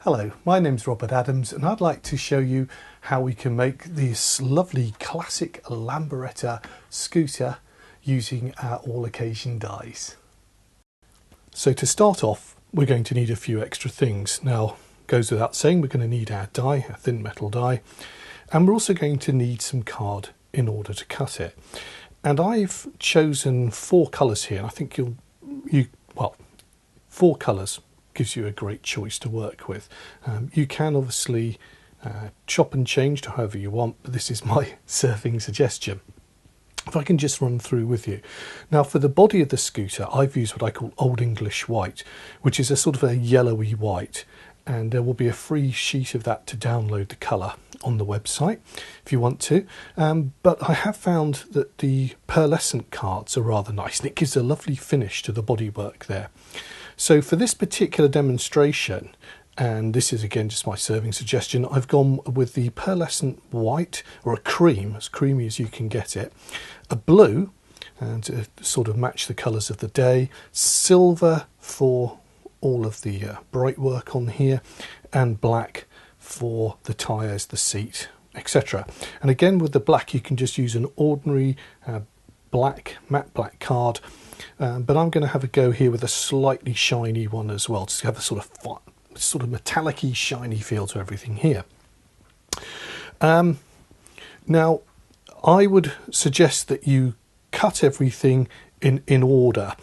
Hello, my name's Robert Addams and I'd like to show you how we can make this lovely classic Lambretta scooter using our all occasion dies. So to start off, we're going to need a few extra things. Now, goes without saying, we're going to need our die, a thin metal die, and we're also going to need some card in order to cut it. And I've chosen 4 colours here. I think well, 4 colours gives you a great choice to work with. You can obviously chop and change to however you want, but this is my serving suggestion. If I can just run through with you. Now for the body of the scooter, I've used what I call Old English white, which is a sort of a yellowy white, and there will be a free sheet of that to download the colour on the website if you want to. But I have found that the pearlescent cards are rather nice, and it gives a lovely finish to the bodywork there. So for this particular demonstration, and this is again just my serving suggestion, I've gone with the pearlescent white, or a cream, as creamy as you can get it, a blue, and to sort of match the colours of the day, silver for all of the bright work on here, and black for the tyres, the seat, etc. And again with the black you can just use an ordinary matte black card, but I'm going to have a go here with a slightly shiny one as well, to have a sort of metallic-y shiny feel to everything here. Now I would suggest that you cut everything in order,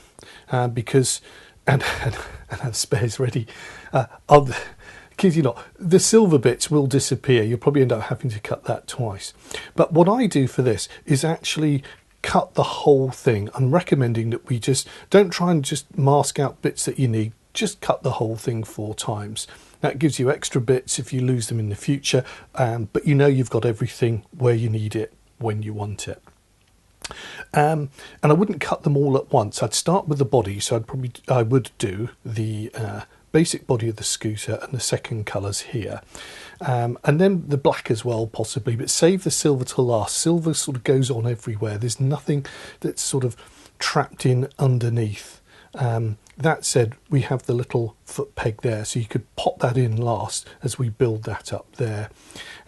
because and have spares ready. Kid you not, the silver bits will disappear. You'll probably end up having to cut that twice. But what I do for this is actually cut the whole thing. I'm recommending that we just don't try and just mask out bits that you need. Just cut the whole thing 4 times. That gives you extra bits if you lose them in the future, but you know you've got everything where you need it when you want it. And I wouldn't cut them all at once. I'd start with the body, so I would do the basic body of the scooter and the second colours here, and then the black as well possibly, but save the silver to last. Silver sort of goes on everywhere. There's nothing that's sort of trapped in underneath. That said, we have the little foot peg there, so you could pop that in last as we build that up there,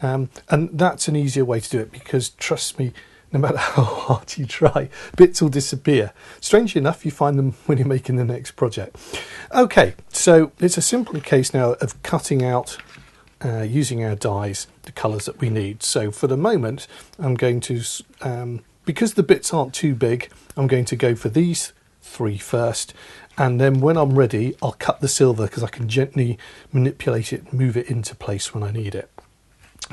and that's an easier way to do it, because trust me, no matter how hard you try, bits will disappear. Strangely enough, you find them when you're making the next project. Okay, so it's a simple case now of cutting out, using our dies, the colours that we need. So for the moment, I'm going to, because the bits aren't too big, I'm going to go for these 3 first, and then when I'm ready, I'll cut the silver, because I can gently manipulate it, move it into place when I need it.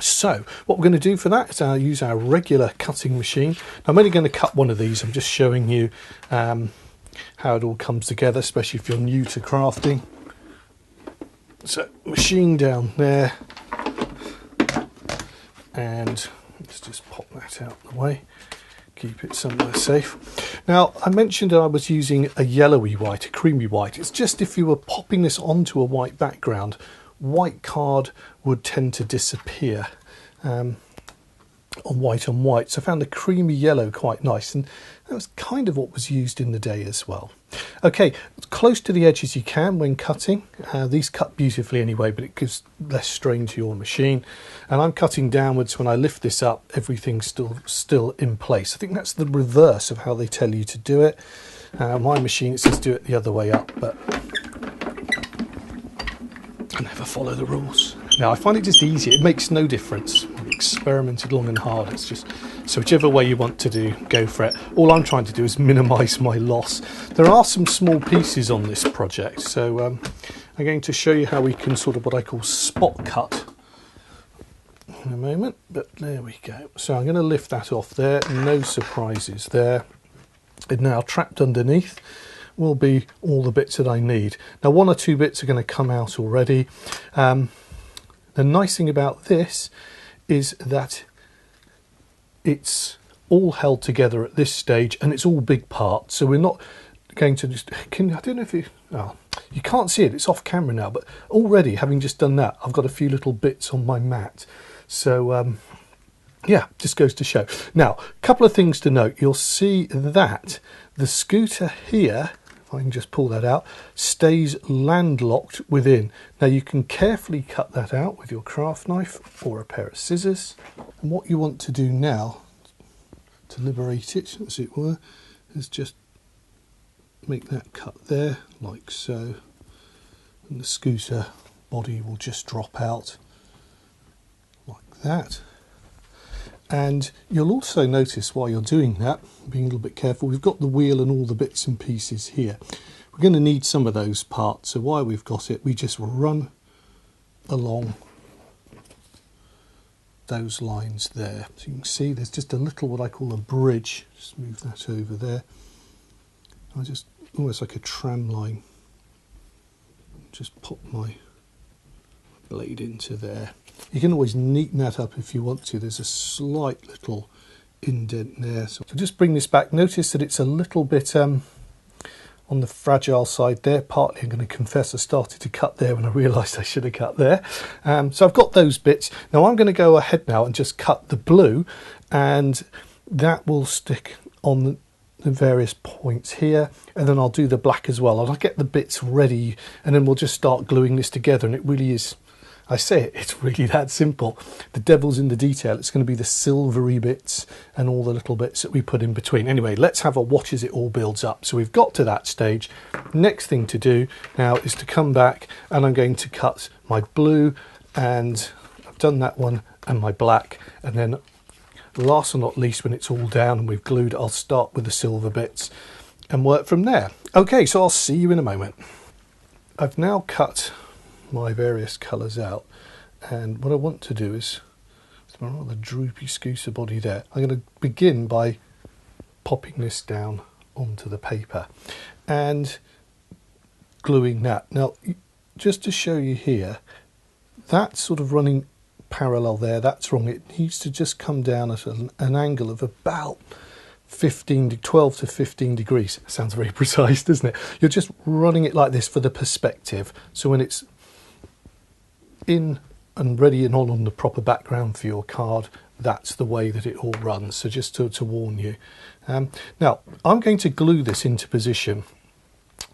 So what we're going to do for that is use our regular cutting machine. I'm only going to cut one of these. I'm just showing you how it all comes together, especially if you're new to crafting. So machine down there, and let's just pop that out of the way, keep it somewhere safe. Now I mentioned I was using a yellowy white, a creamy white. It's just if you were popping this onto a white background, white card would tend to disappear on white on white. So I found the creamy yellow quite nice, and that was kind of what was used in the day as well. Okay, close to the edge as you can when cutting. These cut beautifully anyway, but it gives less strain to your machine. And I'm cutting downwards. When I lift this up, everything's still in place. I think that's the reverse of how they tell you to do it. My machine, it says do it the other way up, but I never follow the rules. Now I find it just easier. It makes no difference. I've experimented long and hard. It's just, so whichever way you want to do, go for it. All I'm trying to do is minimise my loss. There are some small pieces on this project, so I'm going to show you how we can sort of what I call spot cut in a moment, but there we go. So I'm going to lift that off there, no surprises there. And now trapped underneath will be all the bits that I need. Now 1 or 2 bits are going to come out already. The nice thing about this is that it's all held together at this stage, and it's all big parts, so we're not going to just, I don't know if you can't see it, it's off camera now, but already having just done that, I've got a few little bits on my mat. So yeah, just goes to show. Now, a couple of things to note. You'll see that the scooter here, if if I can just pull that out, stays landlocked within. Now you can carefully cut that out with your craft knife or a pair of scissors. And what you want to do now to liberate it, as it were, is just make that cut there, like so. And the scooter body will just drop out like that. And you'll also notice while you're doing that, being a little bit careful, we've got the wheel and all the bits and pieces here. We're going to need some of those parts, so while we've got it, we just run along those lines there. So you can see there's just a little, what I call a bridge. Just move that over there. I just, almost like a tram line, just pop my blade into there. You can always neaten that up if you want to. There's a slight little indent there. So just bring this back. Notice that it's a little bit on the fragile side there. Partly, I'm going to confess, I started to cut there when I realised I should have cut there. So I've got those bits. Now I'm going to go ahead now and just cut the blue, and that will stick on the various points here, and then I'll do the black as well. I'll get the bits ready, and then we'll just start gluing this together. And it really is, I say it, it's really that simple. The devil's in the detail. It's going to be the silvery bits and all the little bits that we put in between. Anyway, let's have a watch as it all builds up. So we've got to that stage. Next thing to do now is to come back, and I'm going to cut my blue, and I've done that one, and my black, and then last but not least, when it's all down and we've glued, I'll start with the silver bits and work from there. Okay, so I'll see you in a moment. I've now cut my various colours out, and what I want to do is, with my rather droopy scooter body there, I'm going to begin by popping this down onto the paper and gluing that. Now, just to show you here, that's sort of running parallel there, that's wrong. It needs to just come down at an angle of about 12 to 15 degrees. Sounds very precise, doesn't it? You're just running it like this for the perspective, so when it's in and ready and on the proper background for your card, that's the way that it all runs. So just to warn you. Now I'm going to glue this into position,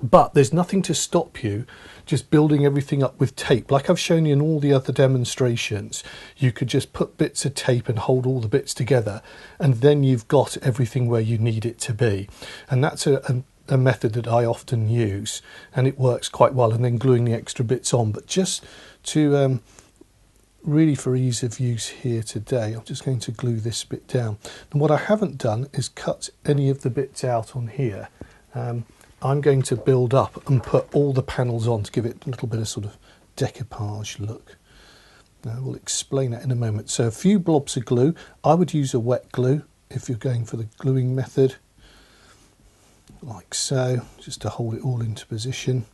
but there's nothing to stop you just building everything up with tape. Like I've shown you in all the other demonstrations, you could just put bits of tape and hold all the bits together, and then you've got everything where you need it to be. And that's a method that I often use, and it works quite well, and then gluing the extra bits on. But just to really for ease of use here today, I'm just going to glue this bit down. And what I haven't done is cut any of the bits out on here. I'm going to build up and put all the panels on to give it a little bit of sort of decoupage look. Now we'll explain that in a moment. So a few blobs of glue. I would use a wet glue if you're going for the gluing method, like so, just to hold it all into position.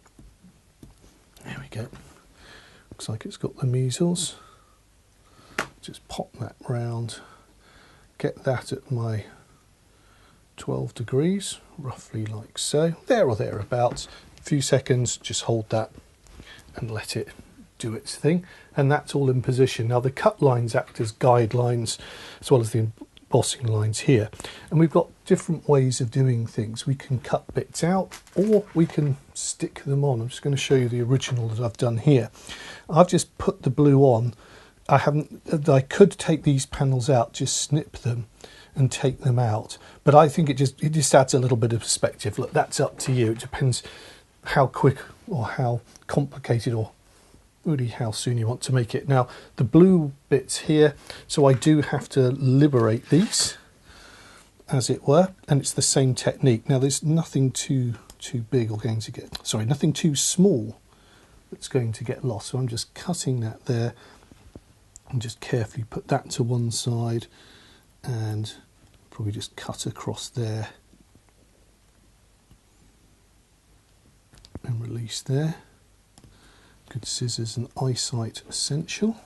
There we go. Looks like it's got the measles. Just pop that round, get that at my 12 degrees, roughly like so, there or thereabouts. A few seconds, just hold that and let it do its thing, and that's all in position. Now the cut lines act as guidelines as well as the embossing lines here, and we've got different ways of doing things. We can cut bits out, or we can stick them on. I'm just going to show you the original that I've done here. I've just put the blue on. I could take these panels out, just snip them and take them out, but I think it just adds a little bit of perspective. Look, that's up to you. It depends how quick or how complicated or really how soon you want to make it. Now the blue bits here, so I do have to liberate these, as it were, and it's the same technique. Now there's nothing too big or going to get, sorry, nothing too small that's going to get lost. So I'm just cutting that there and just carefully put that to one side, and probably just cut across there and release there. Good scissors and eyesight essential.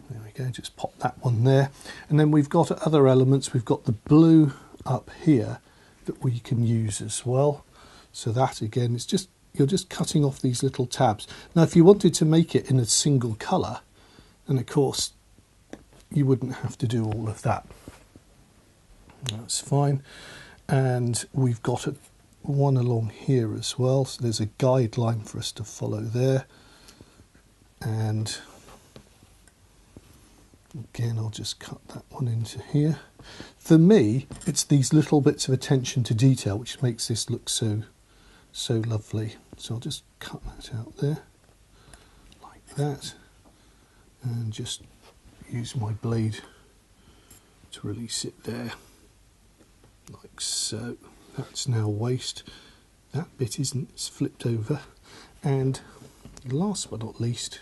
There we go, just pop that one there. And then we've got other elements. We've got the blue up here that we can use as well. So that again, it's just, you're just cutting off these little tabs. Now if you wanted to make it in a single colour, then of course you wouldn't have to do all of that. That's fine. And we've got one along here as well, so there's a guideline for us to follow there. And again, I'll just cut that one into here. For me, it's these little bits of attention to detail which makes this look so lovely. So I'll just cut that out there like that, and just use my blade to release it there like so. That's now waste. That bit isn't, it's flipped over. And last but not least,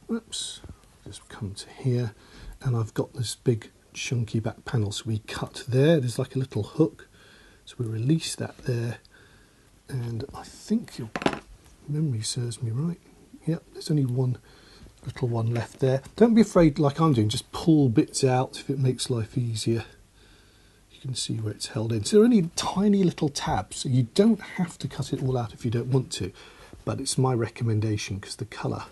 whoops, just come to here, and I've got this big chunky back panel, so we cut there. There's like a little hook, so we release that there, and I think your memory serves me right. Yep, there's only one little one left there. Don't be afraid, like I'm doing, just pull bits out if it makes life easier. You can see where it's held in. So they're only tiny little tabs, so you don't have to cut it all out if you don't want to, but it's my recommendation because the colour.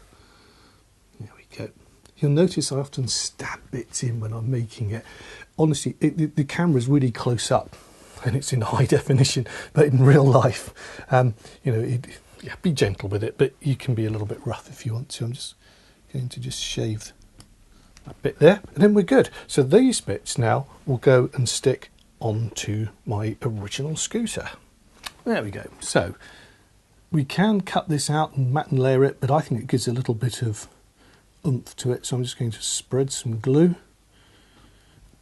There we go. You'll notice I often stab bits in when I'm making it. Honestly, the camera's really close up and it's in high definition, but in real life, you know, yeah, be gentle with it, but you can be a little bit rough if you want to. I'm just going to just shave that bit there, and then we're good. So these bits now will go and stick onto my original scooter. There we go. So we can cut this out and matte and layer it, but I think it gives a little bit of oomph to it, so I'm just going to spread some glue,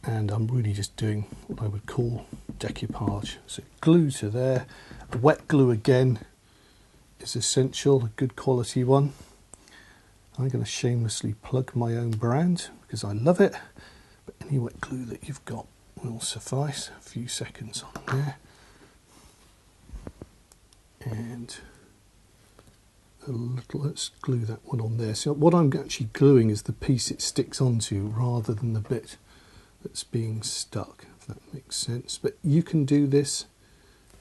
and I'm really just doing what I would call decoupage. So glue to there. Wet glue again is essential, a good quality one. I'm going to shamelessly plug my own brand because I love it, but any wet glue that you've got will suffice. A few seconds on there, and a little, let's glue that one on there. So what I'm actually gluing is the piece it sticks onto rather than the bit that's being stuck, if that makes sense. But you can do this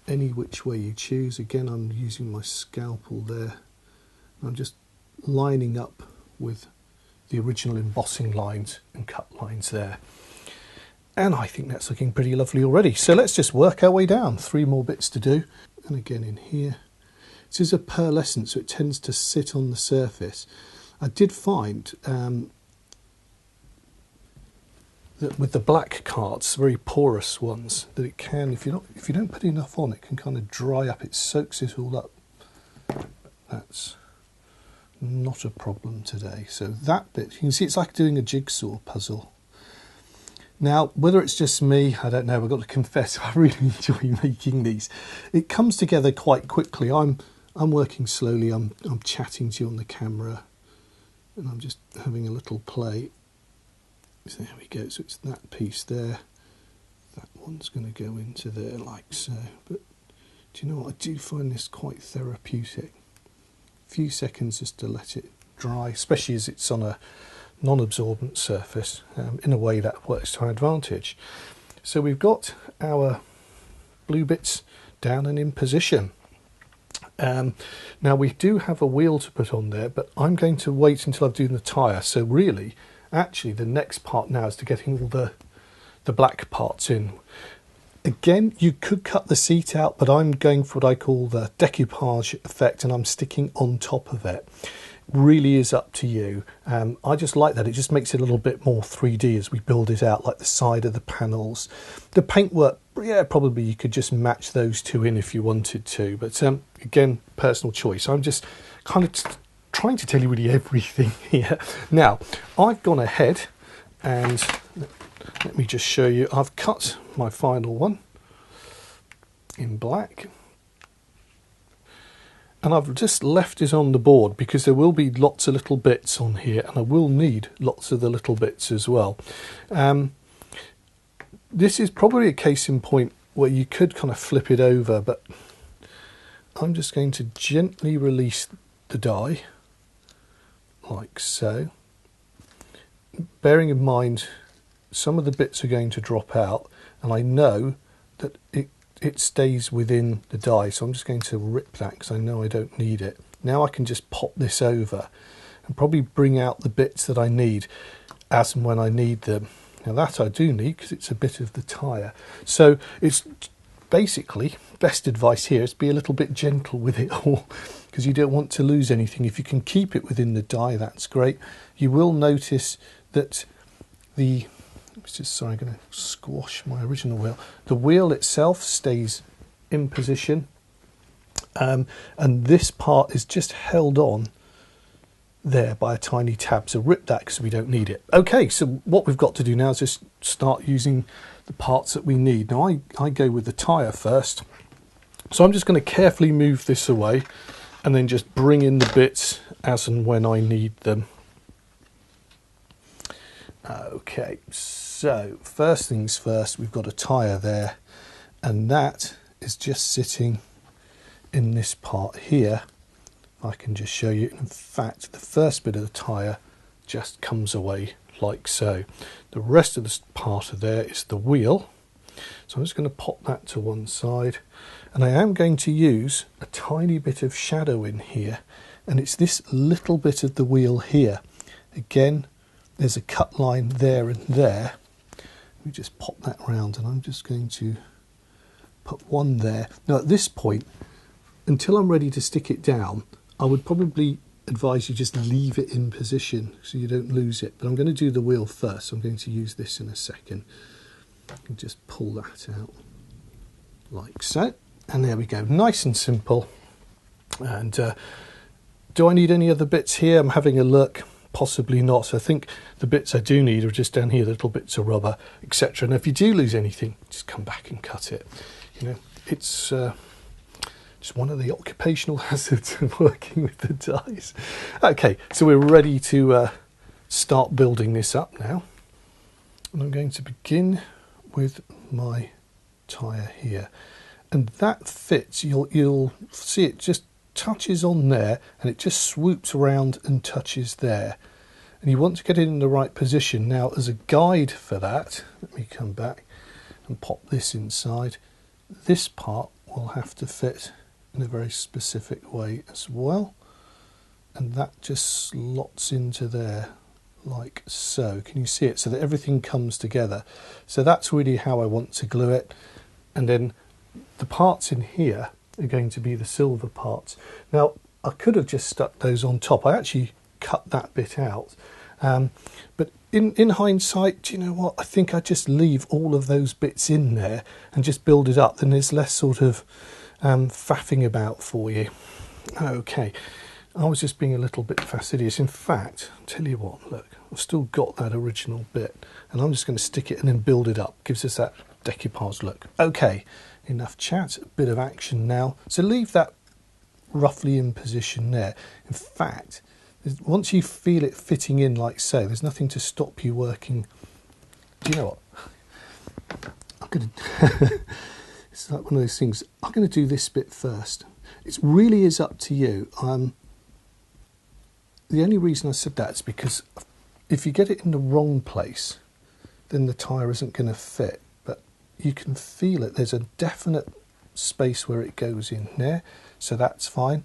any which way you choose. Again, I'm using my scalpel there. I'm just lining up with the original embossing lines and cut lines there. And I think that's looking pretty lovely already. So let's just work our way down. 3 more bits to do. And again in here. This is a pearlescent, so it tends to sit on the surface. I did find that with the black cards, very porous ones, that it can, if you don't put enough on, it can kind of dry up. It soaks it all up. That's not a problem today. So that bit, you can see it's like doing a jigsaw puzzle. Now, whether it's just me, I don't know. I've got to confess, I really enjoy making these. It comes together quite quickly. I'm working slowly. I'm chatting to you on the camera, and I'm just having a little play. So there we go. So it's that piece there. That one's going to go into there like so. But do you know what? I do find this quite therapeutic. A few seconds just to let it dry, especially as it's on a non-absorbent surface. In a way that works to our advantage. So we've got our blue bits down and in position. Now we do have a wheel to put on there, but I'm going to wait until I've done the tyre. So really, actually the next part now is to getting all the black parts in. Again, you could cut the seat out, but I'm going for what I call the decoupage effect, and I'm sticking on top of it. Really is up to you. I just like that. It just makes it a little bit more 3D as we build it out, like the side of the panels. The paintwork, yeah, probably you could just match those two in if you wanted to, but again, personal choice. I'm just kind of trying to tell you really everything here. Now, I've gone ahead and let me just show you. I've cut my final one in black, and I've just left it on the board because there will be lots of little bits on here, and I will need lots of the little bits as well. This is probably a case in point where you could kind of flip it over, but I'm just going to gently release the die like so, bearing in mind some of the bits are going to drop out, and I know that it stays within the die, so I'm just going to rip that because I know I don't need it. Now I can just pop this over and probably bring out the bits that I need as and when I need them. Now that I do need because it's a bit of the tyre. So it's basically, best advice here is be a little bit gentle with it all, because you don't want to lose anything. If you can keep it within the die, that's great. You will notice that I'm going to squash my original wheel. The wheel itself stays in position, and this part is just held on there by a tiny tab, so rip that because we don't need it. Okay, so what we've got to do now is just start using the parts that we need. Now I go with the tyre first, so I'm just going to carefully move this away and then just bring in the bits as and when I need them. Okay, so first things first, we've got a tyre there, and that is just sitting in this part here. I can just show you. In fact, the first bit of the tyre just comes away like so. The rest of this part of there is the wheel. So I'm just going to pop that to one side, and I am going to use a tiny bit of shadow in here, and it's this little bit of the wheel here. Again, there's a cut line there and there. Let me just pop that round, and I'm just going to put one there. Now at this point, until I'm ready to stick it down, I would probably advise you just leave it in position so you don't lose it. But I'm going to do the wheel first, so I'm going to use this in a second. And just pull that out like so. And there we go, nice and simple. And do I need any other bits here? I'm having a look. Possibly not. So I think the bits I do need are just down here, the little bits of rubber, etc. And if you do lose anything, just come back and cut it. You know, it's just one of the occupational hazards of working with the dies. Okay, so we're ready to start building this up now. And I'm going to begin with my tyre here. And that fits, you'll see it just touches on there, and it just swoops around and touches there. And you want to get it in the right position. Now, as a guide for that, let me come back and pop this inside. This part will have to fit in a very specific way as well, and that just slots into there like so. Can you see it? So that everything comes together. So that's really how I want to glue it. And then the parts in here are going to be the silver parts. Now I could have just stuck those on top. I actually cut that bit out, but in hindsight, do you know what, I think I just leave all of those bits in there and just build it up. Then there's less sort of faffing about for you. Okay, I was just being a little bit fastidious. In fact, I'll tell you what, look, I've still got that original bit, and I'm just going to stick it and then build it up. Gives us that decoupage look. Okay, enough chat, a bit of action now. So leave that roughly in position there. In fact, once you feel it fitting in like so, there's nothing to stop you working. Do you know what? I'm going to... It's like one of those things. I'm going to do this bit first. It really is up to you. The only reason I said that is because if you get it in the wrong place, then the tyre isn't going to fit. But you can feel it. There's a definite space where it goes in there, so that's fine.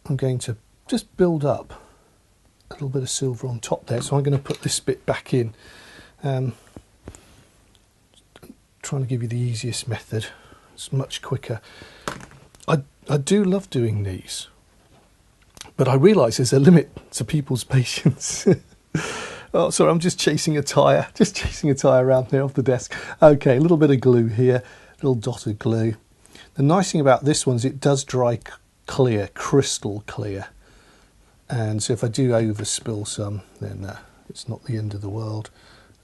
I'm going to just build up a little bit of silver on top there. So I'm going to put this bit back in. Trying to give you the easiest method. It's much quicker. I do love doing these, but I realise there's a limit to people's patience. Oh, sorry, I'm just chasing a tyre. Just chasing a tyre around there off the desk. Okay, a little bit of glue here, a little dot of glue. The nice thing about this one is it does dry clear, crystal clear. And so if I do overspill some, then it's not the end of the world.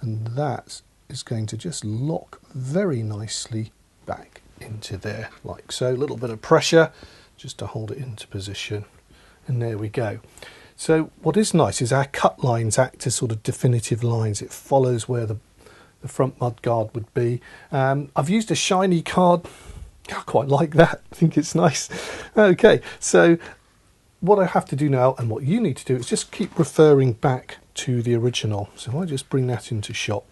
And that is going to just lock very nicely back into there like so. A little bit of pressure just to hold it into position, and there we go. So what is nice is our cut lines act as sort of definitive lines. It follows where the front mud guard would be. I've used a shiny card. I quite like that. I think it's nice. Okay, so what I have to do now, and what you need to do, is just keep referring back to the original. So I just bring that into shot.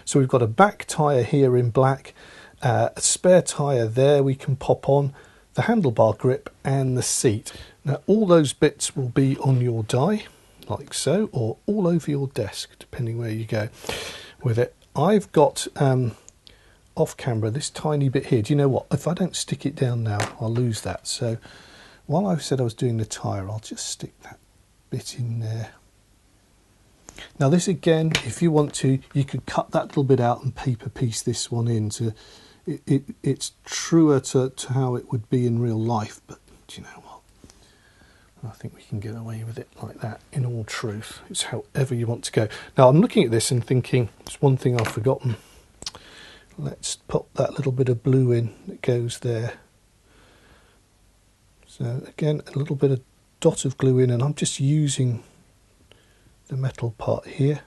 So we've got a back tyre here in black, a spare tyre there we can pop on, the handlebar grip and the seat. Now all those bits will be on your die like so, or all over your desk depending where you go with it. I've got off camera, this tiny bit here, do you know what? If I don't stick it down now, I'll lose that. So while I said I was doing the tyre, I'll just stick that bit in there. Now this again, if you want to, you could cut that little bit out and paper piece this one in to, it's truer to how it would be in real life, but do you know what? I think we can get away with it like that in all truth. It's however you want to go. Now I'm looking at this and thinking, there's one thing I've forgotten. Let's pop that little bit of blue in that goes there. So again, a little bit of dot of glue in, and I'm just using the metal part here.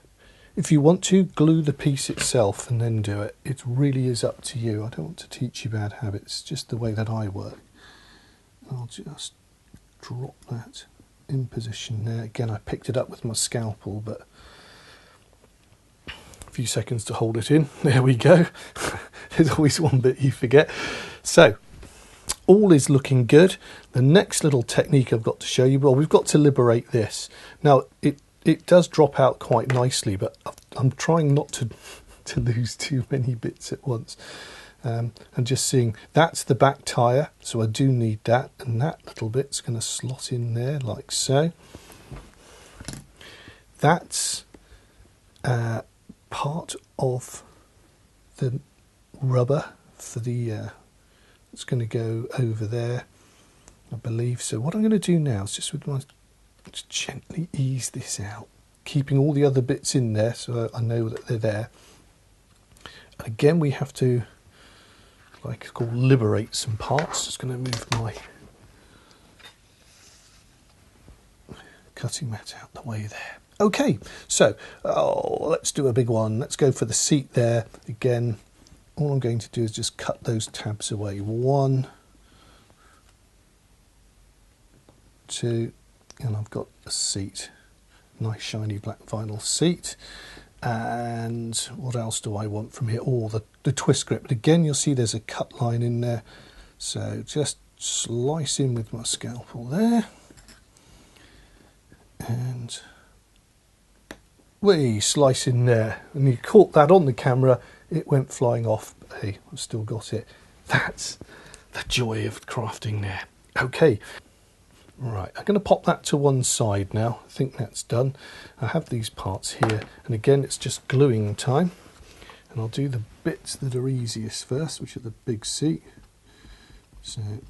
If you want to, glue the piece itself and then do it. It really is up to you. I don't want to teach you bad habits, just the way that I work. I'll just drop that in position there. Again, I picked it up with my scalpel, but a few seconds to hold it in. There we go. There's always one bit you forget. So all is looking good. The next little technique I've got to show you, well, we've got to liberate this. Now it does drop out quite nicely, but I'm trying not to lose too many bits at once. And just seeing, that's the back tyre, so I do need that, and that little bit's going to slot in there like so. That's part of the rubber for the it's going to go over there, I believe. So what I'm going to do now is just gently ease this out, keeping all the other bits in there so I know that they're there. And again, we have to, like it's called, liberate some parts. Just going to move my cutting mat out the way there. Okay, so let's do a big one. Let's go for the seat there. Again, all I'm going to do is just cut those tabs away. 1, 2, and I've got a seat. Nice shiny black vinyl seat. And what else do I want from here? Oh, the twist grip. But again, you'll see there's a cut line in there. So just slice in with my scalpel there. And we slice in there. And you caught that on the camera. It went flying off. But hey, I've still got it. That's the joy of crafting there. Okay. Right, I'm going to pop that to one side now. I think that's done. I have these parts here, and again it's just gluing time. And I'll do the bits that are easiest first, which are the big seat. So, a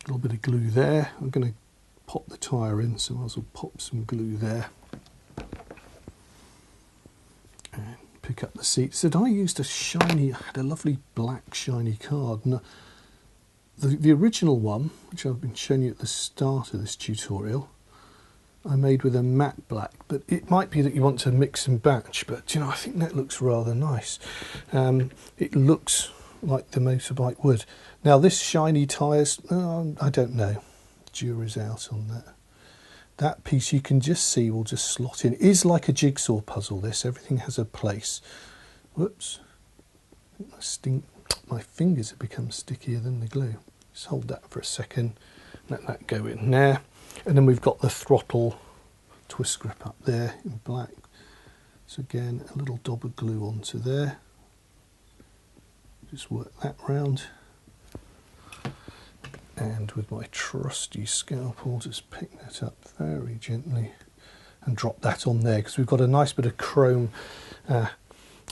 little bit of glue there. I'm going to pop the tyre in, so I might as well pop some glue there. And pick up the seat. So I used I had a lovely black shiny card. And the original one, which I've been showing you at the start of this tutorial, I made with a matte black, but it might be that you want to mix and batch, but you know, I think that looks rather nice. It looks like the motorbike would. Now this shiny tyres, I don't know, jury's out on that. That piece you can just see will just slot in. It is like a jigsaw puzzle, this. Everything has a place. Whoops. My fingers have become stickier than the glue. Just hold that for a second, let that go in there. And then we've got the throttle twist grip up there in black. So again, a little dab of glue onto there. Just work that round. And with my trusty scalpel, just pick that up very gently and drop that on there, because we've got a nice bit of chrome.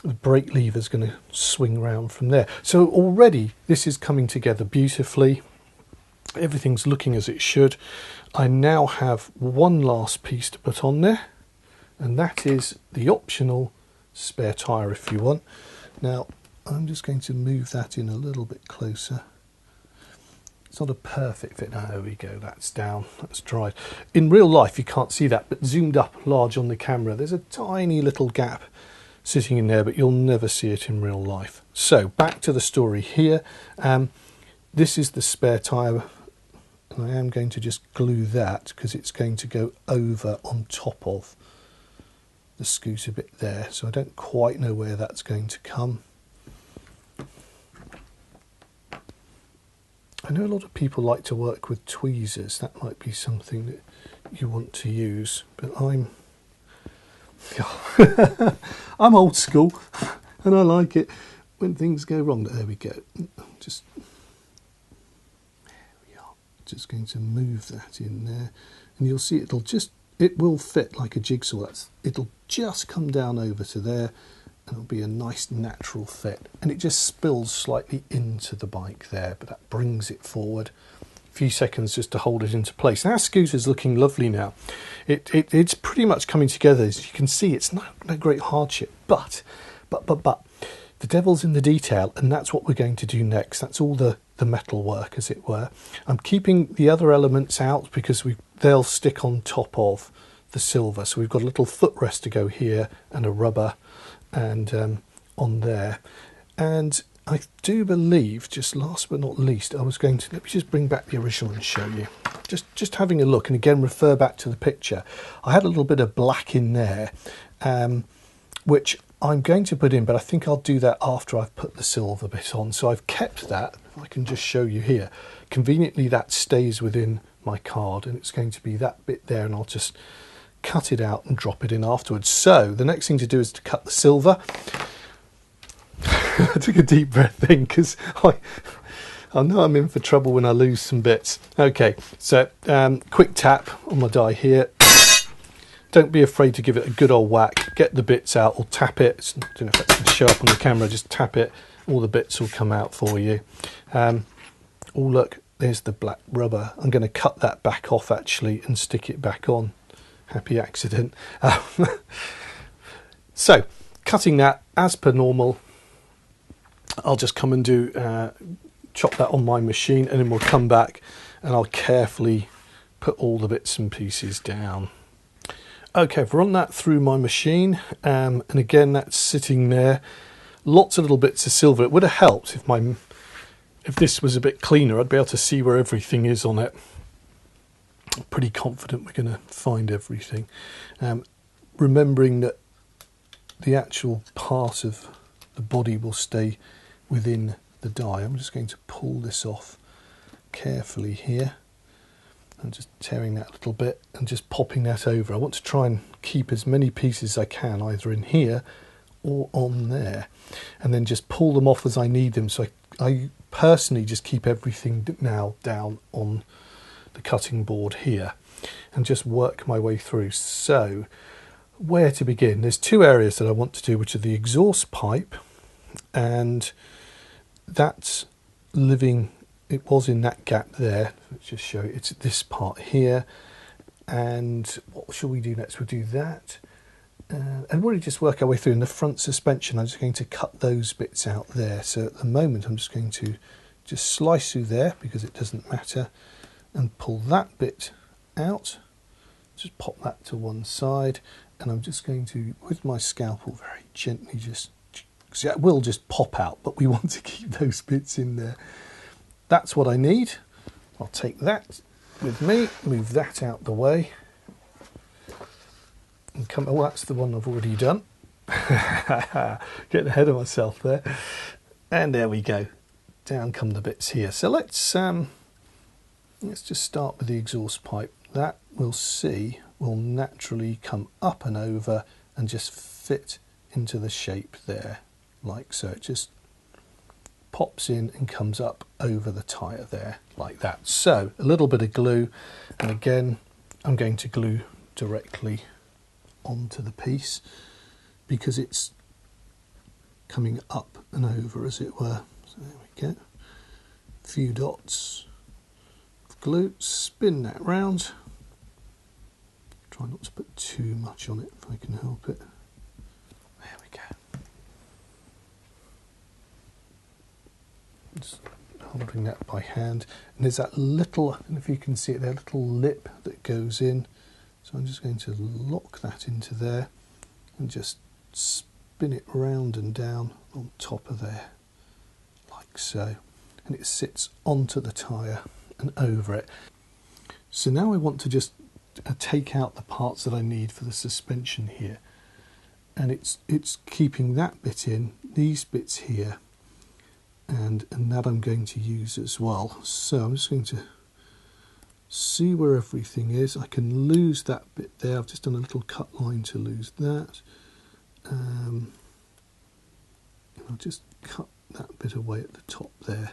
The brake lever is going to swing round from there. So already this is coming together beautifully. Everything's looking as it should. I now have one last piece to put on there, and that is the optional spare tyre if you want. Now I'm just going to move that in a little bit closer. It's not a perfect fit. There we go, that's down, that's dried. In real life you can't see that, but zoomed up large on the camera there's a tiny little gap sitting in there, but you'll never see it in real life. So back to the story here. This is the spare tyre, and I am going to just glue that because it's going to go over on top of the scooter bit there, so I don't quite know where that's going to come. I know a lot of people like to work with tweezers. That might be something that you want to use, but I'm I'm old school and I like it when things go wrong. There we go. Just, there we are. Just going to move that in there, and you'll see it will fit like a jigsaw. It'll just come down over to there, and it'll be a nice natural fit, and it just spills slightly into the bike there, but that brings it forward. A few seconds just to hold it into place. Now our scooter's looking lovely now. It's pretty much coming together. As you can see, it's no great hardship, but the devil's in the detail, and that's what we're going to do next. That's all the metal work, as it were. I'm keeping the other elements out because they'll stick on top of the silver. So we've got a little footrest to go here and a rubber and on there. And I do believe, just last but not least, let me just bring back the original and show you. Just having a look, and again refer back to the picture. I had a little bit of black in there, which I'm going to put in, but I think I'll do that after I've put the silver bit on. So I've kept that. If I can just show you here. Conveniently, that stays within my card, and it's going to be that bit there, and I'll just cut it out and drop it in afterwards. So the next thing to do is to cut the silver. I took a deep breath in because I know I'm in for trouble when I lose some bits. Okay, so quick tap on my die here. Don't be afraid to give it a good old whack. Get the bits out or tap it. I don't know if that can show up on the camera. Just tap it. All the bits will come out for you. Oh, look, there's the black rubber. I'm going to cut that back off actually and stick it back on. Happy accident. So, cutting that as per normal. I'll just come and chop that on my machine, and then we'll come back and I'll carefully put all the bits and pieces down. Okay, I've run that through my machine, and again that's sitting there. Lots of little bits of silver. It would have helped if this was a bit cleaner. I'd be able to see where everything is on it. I'm pretty confident we're going to find everything. Remembering that the actual part of the body will stay within the die. I'm just going to pull this off carefully here. I'm just tearing that little bit and just popping that over. I want to try and keep as many pieces as I can, either in here or on there, and then just pull them off as I need them. So I personally just keep everything now down on the cutting board here and just work my way through. So where to begin? There's two areas that I want to do, which are the exhaust pipe, and that's it was in that gap there. Let's just show you. It's this part here. And what shall we do next? We'll do that. And we'll just work our way through. In the front suspension, I'm just going to cut those bits out there. So at the moment, I'm just going to just slice through there because it doesn't matter, and pull that bit out. Just pop that to one side. And I'm just going to, with my scalpel, very gently see, it will just pop out, but we want to keep those bits in there. That's what I need. I'll take that with me, move that out the way, and come. Oh, that's the one I've already done. Getting ahead of myself there. And there we go. Down come the bits here. So let's just start with the exhaust pipe. That we'll see will naturally come up and over and just fit into the shape there, like so. It just pops in and comes up over the tyre there, like that. So a little bit of glue, and again I'm going to glue directly onto the piece because it's coming up and over, as it were. So there we go. A few dots of glue, spin that round. Try not to put too much on it if I can help it. There we go. Just holding that by hand, and there's that little, I don't know if you can see it there, little lip that goes in. So I'm just going to lock that into there and just spin it round and down on top of there, like so. And it sits onto the tyre and over it. So now I want to just take out the parts that I need for the suspension here. And it's keeping that bit in, these bits here, and that I'm going to use as well. So I'm just going to see where everything is. I can lose that bit there. I've just done a little cut line to lose that. I'll just cut that bit away at the top there.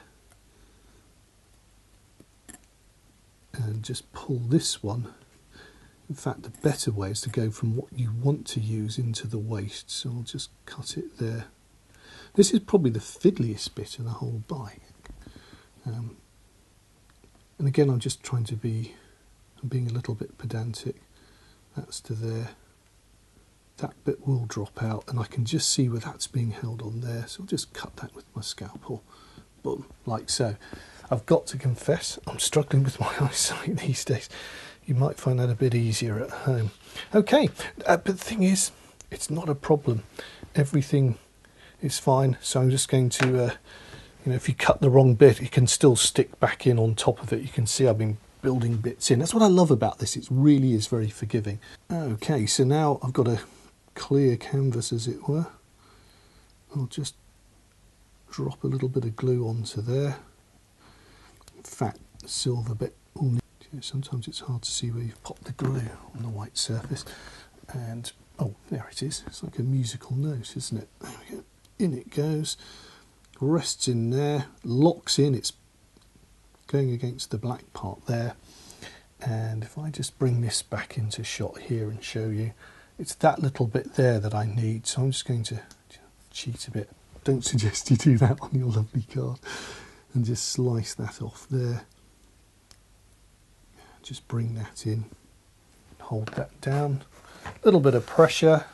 And just pull this one. In fact, the better way is to go from what you want to use into the waste. So I'll just cut it there. This is probably the fiddliest bit of the whole bike. And again, I'm just trying to I'm being a little bit pedantic. That's to there. That bit will drop out, and I can just see where that's being held on there. So I'll just cut that with my scalpel. Boom, like so. I've got to confess, I'm struggling with my eyesight these days. You might find that a bit easier at home. Okay, but the thing is, it's not a problem. Everything is fine. So I'm just going to, if you cut the wrong bit, it can still stick back in on top of it. You can see I've been building bits in. That's what I love about this. It really is very forgiving. Okay, so now I've got a clear canvas, as it were. I'll just drop a little bit of glue onto there. In fact, the silver bit will need, sometimes it's hard to see where you've popped the glue on the white surface. And oh, there it is. It's like a musical note, isn't it? There we go. In it goes, rests in there, locks in. It's going against the black part there. And if I just bring this back into shot here and show you, it's that little bit there that I need. So I'm just going to cheat a bit. Don't suggest you do that on your lovely card. And just slice that off there. Just bring that in. Hold that down. A little bit of pressure.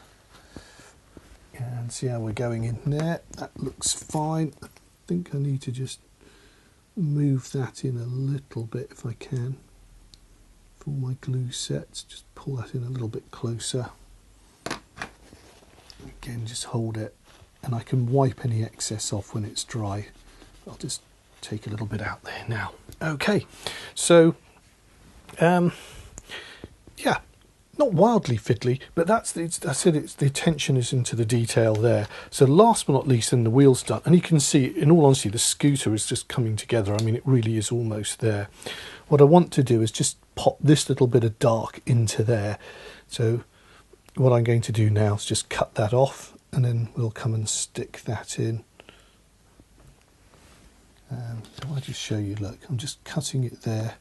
And see how we're going in there. That looks fine. I think I need to just move that in a little bit if I can. For my glue sets, just pull that in a little bit closer. Again, just hold it, and I can wipe any excess off when it's dry. I'll just take a little bit out there now. Okay, so yeah, not wildly fiddly, but I said it's the attention is into the detail there. So last but not least, then the wheel's done, and you can see, in all honesty, the scooter is just coming together. I mean, it really is almost there. What I want to do is just pop this little bit of dark into there. So what I'm going to do now is just cut that off, and then we'll come and stick that in. So I'll just show you, look, I'm just cutting it there.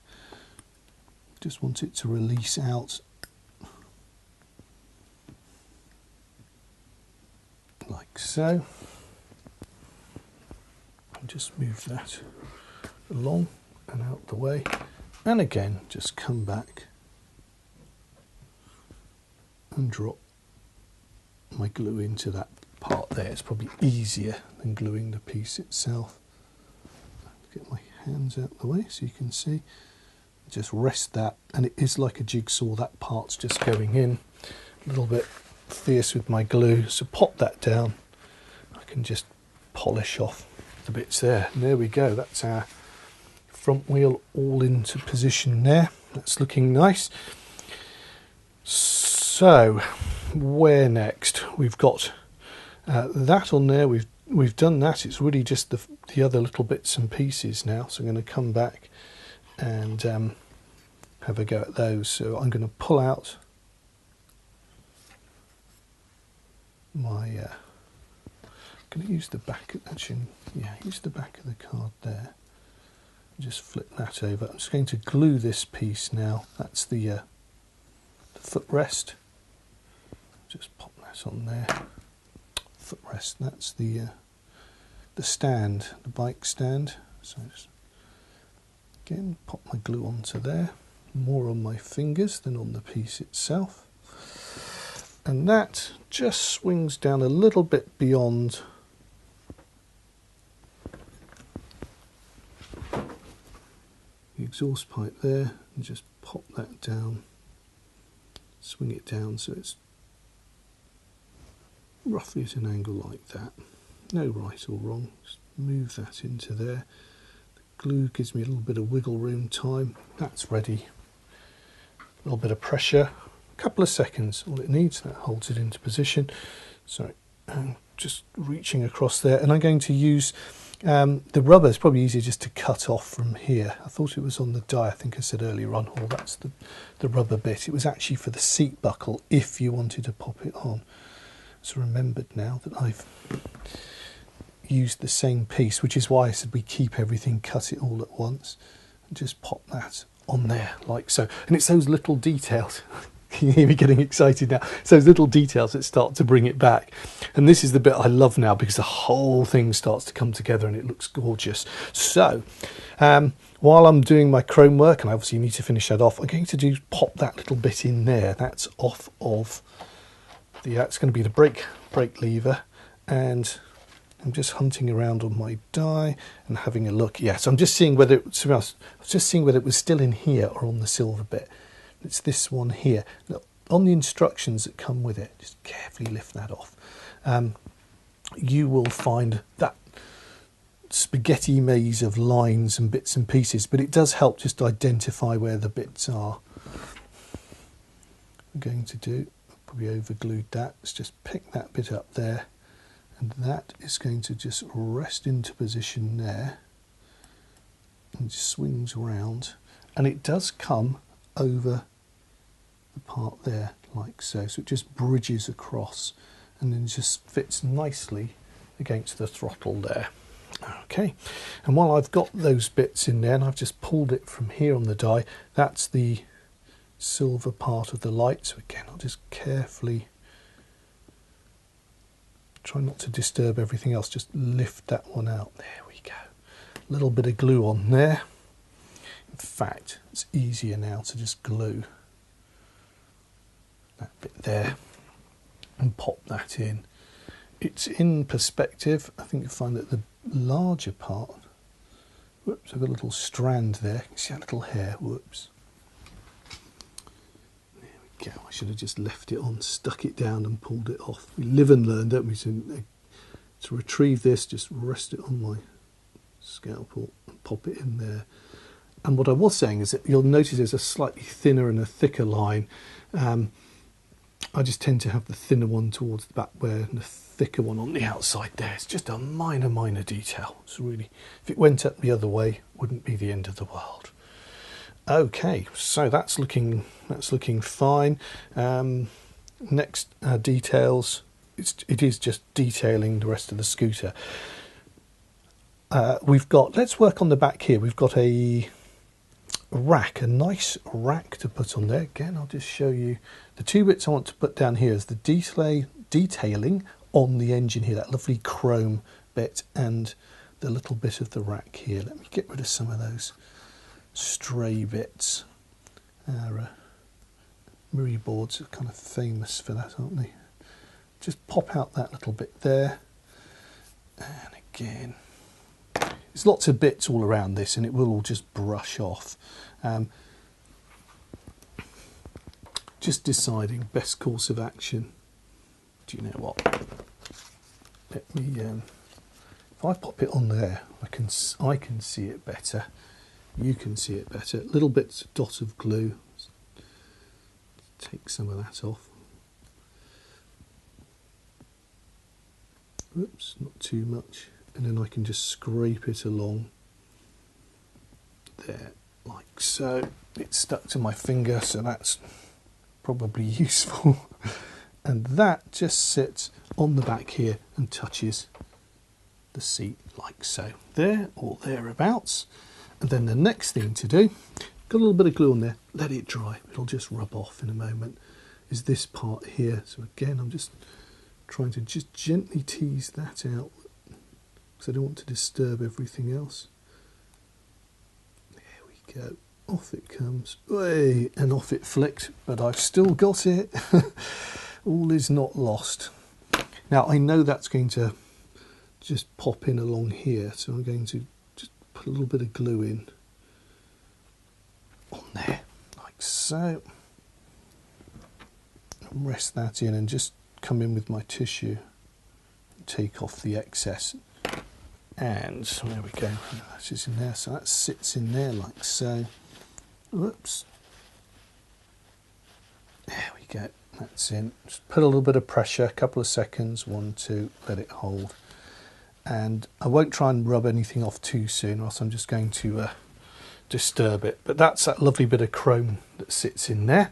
Just want it to release out. Like so. I'll just move that along and out the way. And again, just come back and drop my glue into that part there. It's probably easier than gluing the piece itself. Get my hands out the way so you can see. Just rest that, and it is like a jigsaw. That part's just going in. A little bit fierce with my glue, so pop that down. I can just polish off the bits there. And there we go. That's our front wheel all into position there. That's looking nice. So where next? We've got that on there. We've done that. It's really just the other little bits and pieces now. So I'm going to come back and have a go at those. So I'm going to pull out my I'm going to use the back, actually, yeah, use the back of the card there. Just flip that over. I'm just going to glue this piece now. That's the footrest. Just pop that on there. Footrest. That's the stand, the bike stand. So just again pop my glue onto there. More on my fingers than on the piece itself. And that just swings down a little bit beyond the exhaust pipe there, and just pop that down, swing it down so it's roughly at an angle like that. No right or wrong, just move that into there. The glue gives me a little bit of wiggle room time. That's ready. A little bit of pressure, a couple of seconds, all it needs. That holds it into position. So I'm just reaching across there, and I'm going to use The rubber is probably easier just to cut off from here. I thought it was on the die. I think I said earlier on, oh, that's the rubber bit. It was actually for the seat buckle if you wanted to pop it on. So remembered now that I've used the same piece, which is why I said we keep everything, cut it all at once, and just pop that on there like so. And it's those little details. Can you hear me getting excited now? It's those little details that start to bring it back. And this is the bit I love now, because the whole thing starts to come together and it looks gorgeous. So while I'm doing my chrome work, and I obviously need to finish that off, I'm going to pop that little bit in there. That's off of that's going to be the brake lever, and I'm just hunting around on my die and having a look. Yeah, so I'm just seeing whether it, to be honest, I was just seeing whether it was still in here or on the silver bit. It's this one here. Now, on the instructions that come with it, just carefully lift that off. You will find that spaghetti maze of lines and bits and pieces, but it does help just identify where the bits are. I'm going to do, probably overglued that. Let's just pick that bit up there, and that is going to just rest into position there, and just swings around, and it does come over the part there like so. So it just bridges across and then just fits nicely against the throttle there. Okay, and while I've got those bits in there, and I've just pulled it from here on the die, that's the silver part of the light. So again, I'll just carefully try not to disturb everything else, just lift that one out. There we go. A little bit of glue on there. In fact, it's easier now to just glue that bit there and pop that in. It's in perspective. I think you'll find that the larger part, whoops, I've got a little strand there. You see that little hair? Whoops. There we go. I should have just left it on, stuck it down and pulled it off. We live and learn, don't we? To retrieve this, just rest it on my scalpel and pop it in there. And what I was saying is that you'll notice there's a slightly thinner and a thicker line. I just tend to have the thinner one towards the back where, and the thicker one on the outside there. It's just a minor detail. It's really, if it went up the other way, wouldn't be the end of the world. Okay, so that's looking fine. Next details. It is just detailing the rest of the scooter. Let's work on the back here. We've got a rack, a nice rack to put on there. Again, I'll just show you the two bits I want to put down here is the detailing on the engine here, that lovely chrome bit, and the little bit of the rack here. Let me get rid of some of those stray bits. Our Miri boards are kind of famous for that, aren't they? Just pop out that little bit there, and again, there's lots of bits all around this, and it will all just brush off. Just deciding best course of action. Do you know what? Let me. If I pop it on there, I can see it better. You can see it better. Little bits, dot of glue. Take some of that off. Oops, not too much. And then I can just scrape it along there like so. It's stuck to my finger, so that's probably useful. And that just sits on the back here and touches the seat like so, there or thereabouts. And then the next thing to do, got a little bit of glue on there, let it dry, it'll just rub off in a moment, is this part here. So again, I'm just trying to just gently tease that out, because I don't want to disturb everything else. There we go. Off it comes. Way, and off it flicked, but I've still got it. All is not lost. Now I know that's going to just pop in along here, so I'm going to just put a little bit of glue in on there, like so. And rest that in and just come in with my tissue and take off the excess. And there we go, that is in there, so that sits in there like so. Whoops. There we go, that's in. Just put a little bit of pressure, a couple of seconds, 1, 2, let it hold. and I won't try and rub anything off too soon, or else I'm just going to disturb it. But that's that lovely bit of chrome that sits in there,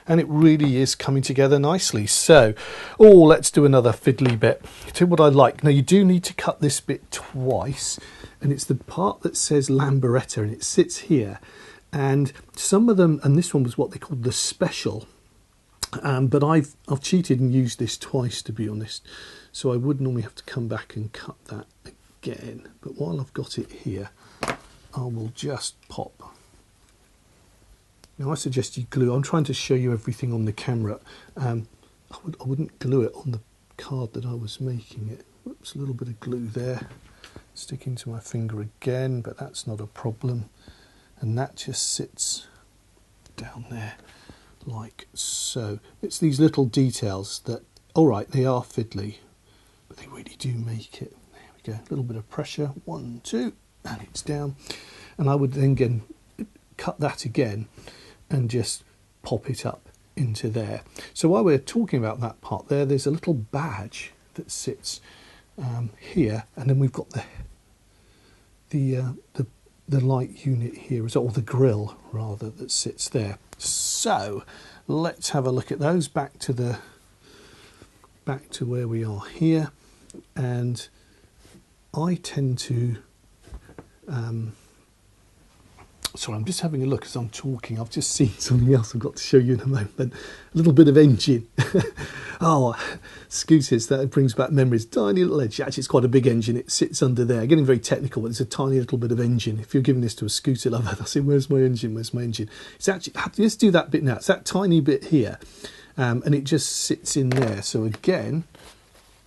and it really is coming together nicely. So, let's do another fiddly bit. To what I like. Now, you do need to cut this bit twice, and it's the part that says Lambretta, and it sits here. And some of them, and this one was what they called the special, but I've cheated and used this twice, to be honest. So I would normally have to come back and cut that again. But while I've got it here, I will just pop. Now, I suggest you glue. I'm trying to show you everything on the camera. I wouldn't glue it on the card that I was making it. Whoops, a little bit of glue there. Sticking to my finger again, but that's not a problem. And that just sits down there like so. It's these little details that, all right, they are fiddly, but they really do make it. There we go. A little bit of pressure. 1, 2, and it's down. And I would then again cut that again and just pop it up into there. So while we're talking about that part there, there's a little badge that sits here, and then we've got the light unit here, or the grill rather, that sits there. So let's have a look at those. Back to where we are here, and I tend to sorry, I'm just having a look as I'm talking. I've just seen something else I've got to show you in a moment. A little bit of engine. Scooters, that brings back memories. Tiny little engine. Actually, it's quite a big engine. It sits under there. Getting very technical, but there's a tiny little bit of engine. If you're giving this to a scooter lover, they'll say, where's my engine? Where's my engine? It's actually, let's do that bit now. It's that tiny bit here. And it just sits in there. So again,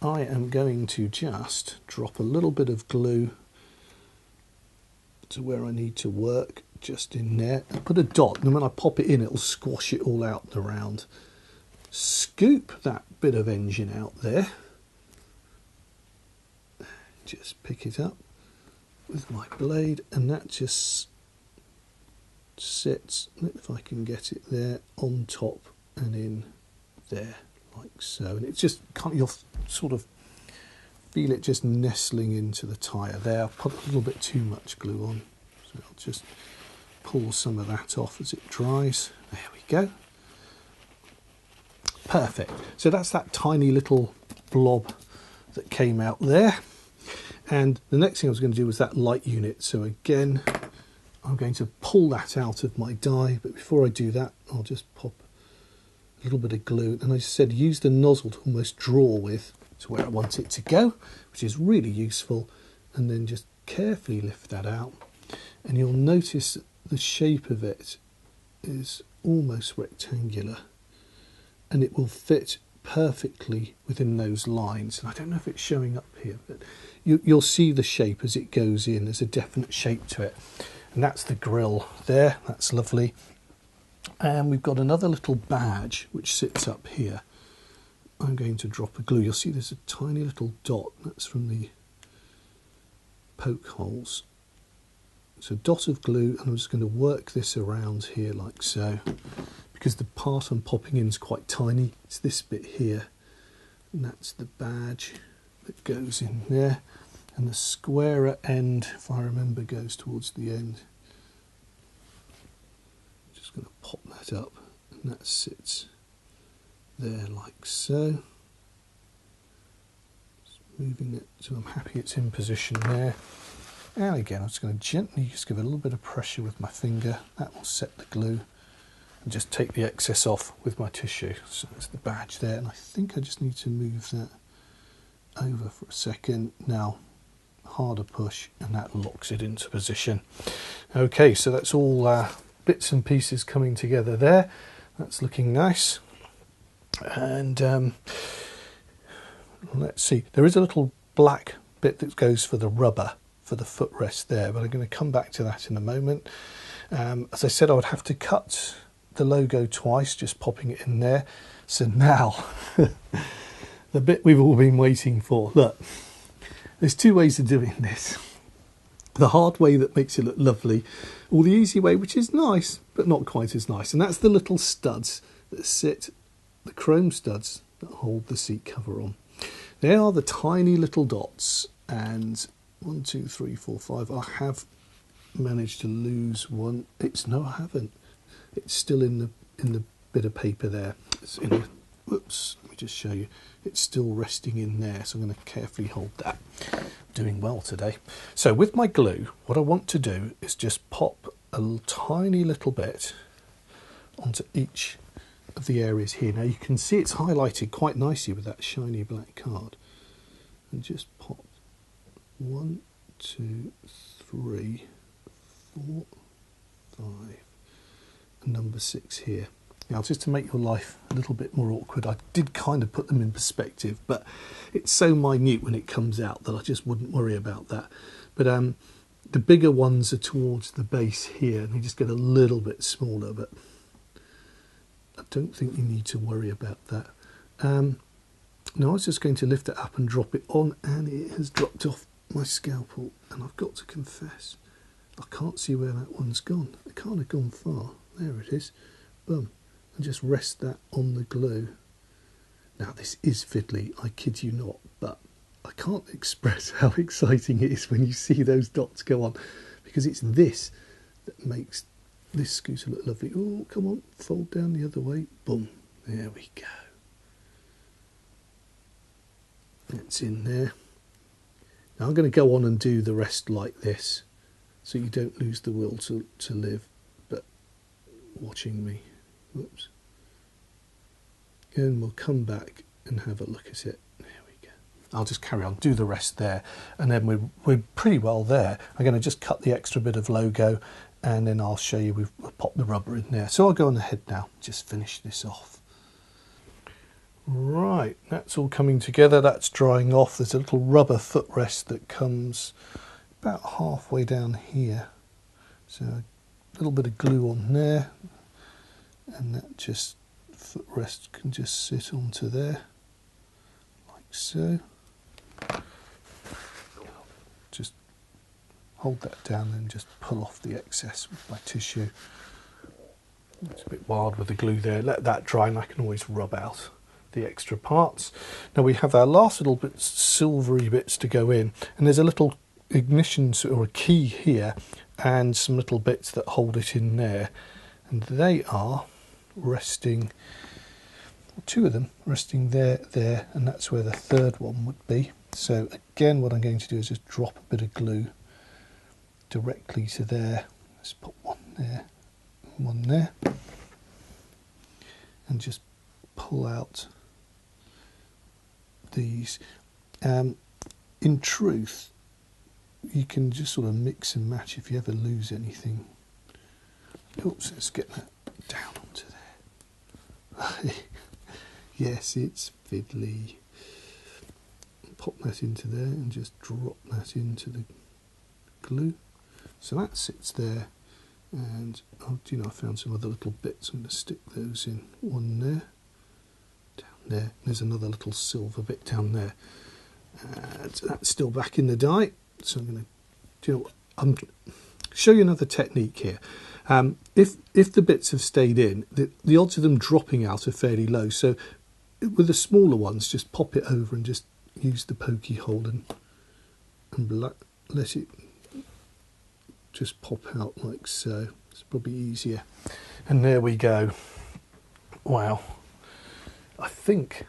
I am going to just drop a little bit of glue to where I need to work, just in there, and put a dot, and when I pop it in, it'll squash it all out and around. Scoop that bit of engine out there, just pick it up with my blade, and that just sits, if I can get it there, on top and in there like so. And it's just you'll sort of feel it just nestling into the tyre there. I've put a little bit too much glue on, so I'll just pull some of that off as it dries. There we go. Perfect. So that's that tiny little blob that came out there. And the next thing I was going to do was that light unit. So again, I'm going to pull that out of my die, but before I do that, I'll just pop a little bit of glue. And I said use the nozzle to almost draw with to where I want it to go, which is really useful. And then just carefully lift that out, and you'll notice that the shape of it is almost rectangular, and it will fit perfectly within those lines. And I don't know if it's showing up here, but you'll see the shape as it goes in. There's a definite shape to it, and that's the grill there. That's lovely. And we've got another little badge which sits up here. I'm going to drop a glue. You'll see there's a tiny little dot. That's from the poke holes. So dot of glue, and I'm just going to work this around here like so, because the part I'm popping in is quite tiny. It's this bit here, and that's the badge that goes in there, and the squarer end, if I remember, goes towards the end. Just going to pop that up, and that sits there like so. Just moving it so I'm happy it's in position there. And again, I'm just going to gently just give it a little bit of pressure with my finger. That will set the glue, and just take the excess off with my tissue. So that's the badge there, and I think I just need to move that over for a second. Now, harder push, and that locks it into position. Okay, so that's all bits and pieces coming together there. That's looking nice. And let's see, there is a little black bit that goes for the rubber for the footrest there, but I'm going to come back to that in a moment. As I said, I would have to cut the logo twice, just popping it in there. So now, the bit we've all been waiting for. Look, there's two ways of doing this. The hard way that makes it look lovely, or the easy way, which is nice, but not quite as nice. And that's the little studs that sit, the chrome studs that hold the seat cover on. They are the tiny little dots and 1, 2, 3, 4, 5. I have managed to lose one. No, I haven't. It's still in the bit of paper there. It's in. Whoops. Let me just show you. It's still resting in there, so I'm going to carefully hold that. Doing well today. So with my glue, what I want to do is just pop a tiny little bit onto each of the areas here. Now you can see it's highlighted quite nicely with that shiny black card. And just pop 1, 2, 3, 4, 5, and number 6 here. Now, just to make your life a little bit more awkward, I did kind of put them in perspective, but it's so minute when it comes out that I just wouldn't worry about that. But the bigger ones are towards the base here, and they just get a little bit smaller, but I don't think you need to worry about that. Now, I was just going to lift it up and drop it on, and it has dropped off my scalpel, and I've got to confess, I can't see where that one's gone. It can't have gone far. There it is. Boom. And just rest that on the glue. Now this is fiddly, I kid you not, but I can't express how exciting it is when you see those dots go on, because it's this that makes this scooter look lovely. Oh, come on, fold down the other way. Boom. There we go. It's in there. Now I'm going to go on and do the rest like this, so you don't lose the will to live, but watching me. Whoops. And we'll come back and have a look at it. There we go. I'll just carry on, do the rest there, and then we're pretty well there. I'm going to just cut the extra bit of logo, and then I'll show you we've popped the rubber in there. So I'll go on ahead now, just finish this off. Right, that's all coming together, that's drying off. There's a little rubber footrest that comes about halfway down here. So a little bit of glue on there, and that just footrest can just sit onto there, like so. Just hold that down and just pull off the excess with my tissue. It's a bit wild with the glue there. Let that dry and I can always rub out the extra parts. Now we have our last little bit silvery bits to go in, and there's a little ignition or a key here and some little bits that hold it in there, and they are resting, two of them resting there, and that's where the third one would be. So again, what I'm going to do is just drop a bit of glue directly to there. Let's put one there, and just pull out these. In truth, you can just sort of mix and match if you ever lose anything. Oops, let's get that down onto there. Yes, it's fiddly. Pop that into there and just drop that into the glue. So that sits there, and oh, do you know, I found some other little bits. I'm going to stick those in. One there, down there. There's another little silver bit down there. That's still back in the die. So I'm going to, do you know what? I'm going to show you another technique here. If the bits have stayed in, the odds of them dropping out are fairly low. So with the smaller ones, just pop it over and just use the pokey hole and let it just pop out like so. It's probably easier. And there we go. Wow. I think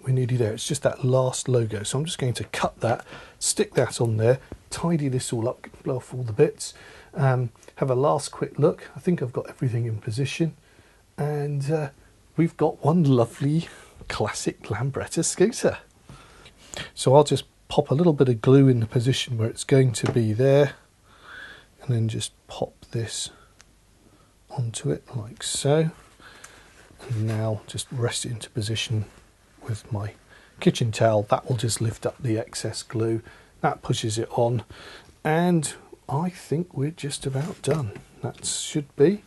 we're nearly there. It's just that last logo. So I'm just going to cut that, stick that on there, tidy this all up, blow off all the bits, have a last quick look. I think I've got everything in position, and we've got one lovely classic Lambretta scooter. So I'll just pop a little bit of glue in the position where it's going to be there, and then just pop this onto it like so, and now just rest it into position with my kitchen towel. That will just lift up the excess glue, that pushes it on, and I think we're just about done. That should be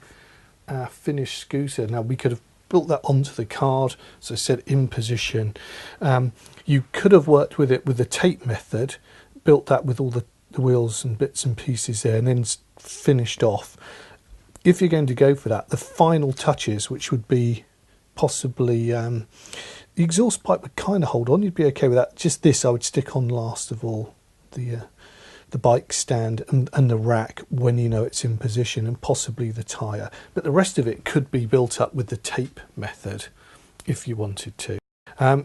our finished scooter. Now we could have built that onto the card, as I said, in position. You could have worked with it with the tape method, built that with all the wheels and bits and pieces there, and then finished off. If you're going to go for that, the final touches, which would be possibly the exhaust pipe would kind of hold on, you'd be okay with that. Just this I would stick on last of all, the bike stand and the rack when you know it's in position, and possibly the tyre. But the rest of it could be built up with the tape method if you wanted to.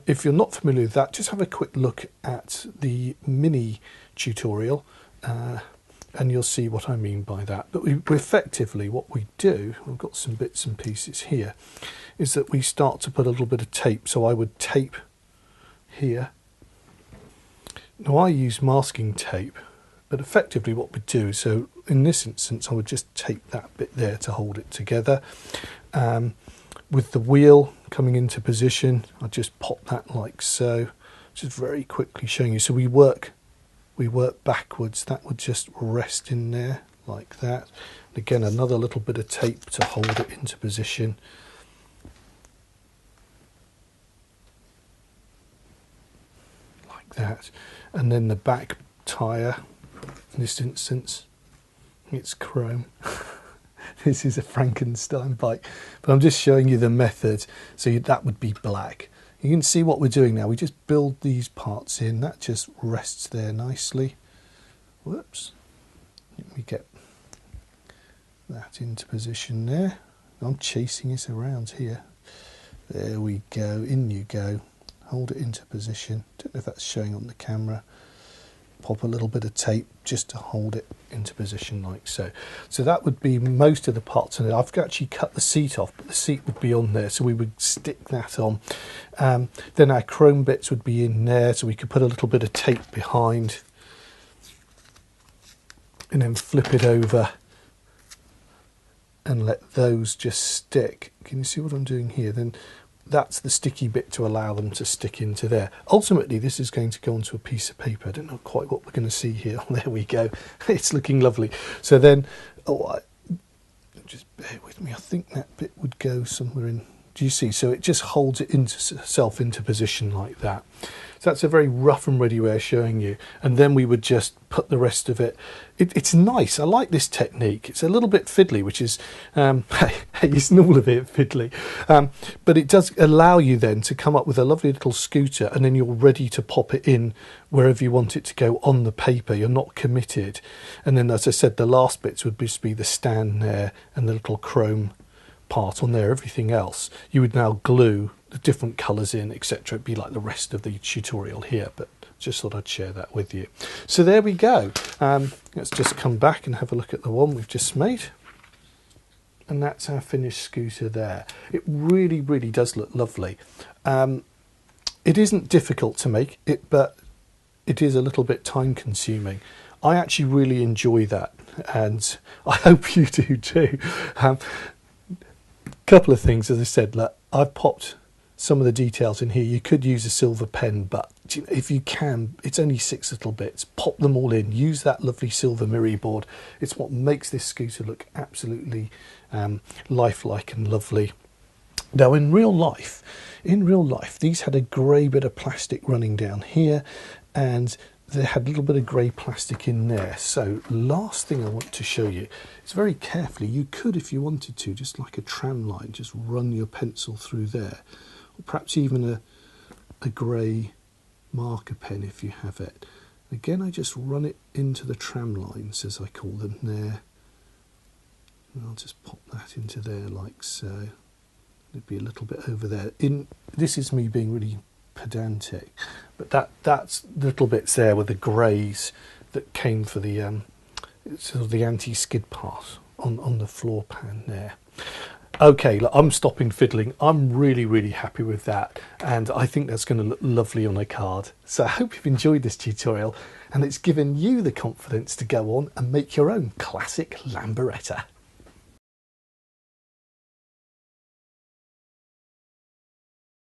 If you're not familiar with that, just have a quick look at the mini tutorial and you'll see what I mean by that. But we effectively, what we do, we've got some bits and pieces here, is that we start to put a little bit of tape. So I would tape here. Now I use masking tape, but effectively what we do, so in this instance I would just tape that bit there to hold it together. With the wheel coming into position, I just pop that like so, just very quickly showing you. So we work backwards. That would just rest in there like that. And again, another little bit of tape to hold it into position. Like that. And then the back tyre, in this instance, it's chrome. This is a Frankenstein bike, but I'm just showing you the method. So that would be black. You can see what we're doing now. We just build these parts in. That just rests there nicely. Whoops. Let me get that into position there. I'm chasing it around here. There we go. In you go. Hold it into position. Don't know if that's showing on the camera. Pop a little bit of tape just to hold it into position like so. So that would be most of the parts on it. I've actually cut the seat off, but the seat would be on there, so we would stick that on. Then our chrome bits would be in there, so we could put a little bit of tape behind and then flip it over and let those just stick. Can you see what I'm doing here? Then that's the sticky bit to allow them to stick into there. Ultimately, this is going to go onto a piece of paper. I don't know quite what we're going to see here. There we go. It's looking lovely. So then, just bear with me. I think that bit would go somewhere in. Do you see? So it just holds it itself into position like that. So that's a very rough and ready way of showing you. And then we would just put the rest of it. It's nice. I like this technique. It's a little bit fiddly, which is, it's all a bit fiddly. But it does allow you then to come up with a lovely little scooter, and then you're ready to pop it in wherever you want it to go on the paper. You're not committed. And then, as I said, the last bits would just be the stand there and the little chrome part on there. Everything else you would now glue the different colours in, etc. It'd be like the rest of the tutorial here, but just thought I'd share that with you. So there we go. Let's just come back and have a look at the one we've just made. And that's our finished scooter there. It really, really does look lovely. It isn't difficult to make, but it is a little bit time consuming. I actually really enjoy that, and I hope you do too. Couple of things, as I said, look, I've popped some of the details in here. You could use a silver pen, but if you can, it's only 6 little bits. Pop them all in. Use that lovely silver mirror board. It's what makes this scooter look absolutely lifelike and lovely. Now, in real life, these had a grey bit of plastic running down here, and they had a little bit of grey plastic in there. So last thing I want to show you is very carefully, you could, if you wanted to, just like a tram line, just run your pencil through there, or perhaps even a grey marker pen if you have it. Again, I just run it into the tram lines, as I call them, there, and I'll just pop that into there like so. It'd be a little bit over there. This is me being really pedantic, but that's little bits there with the greys that came for the sort of the anti-skid part on the floor pan there. Okay, look, I'm stopping fiddling. I'm really, really happy with that, and I think that's going to look lovely on a card. So I hope you've enjoyed this tutorial, and it's given you the confidence to go on and make your own classic Lambretta.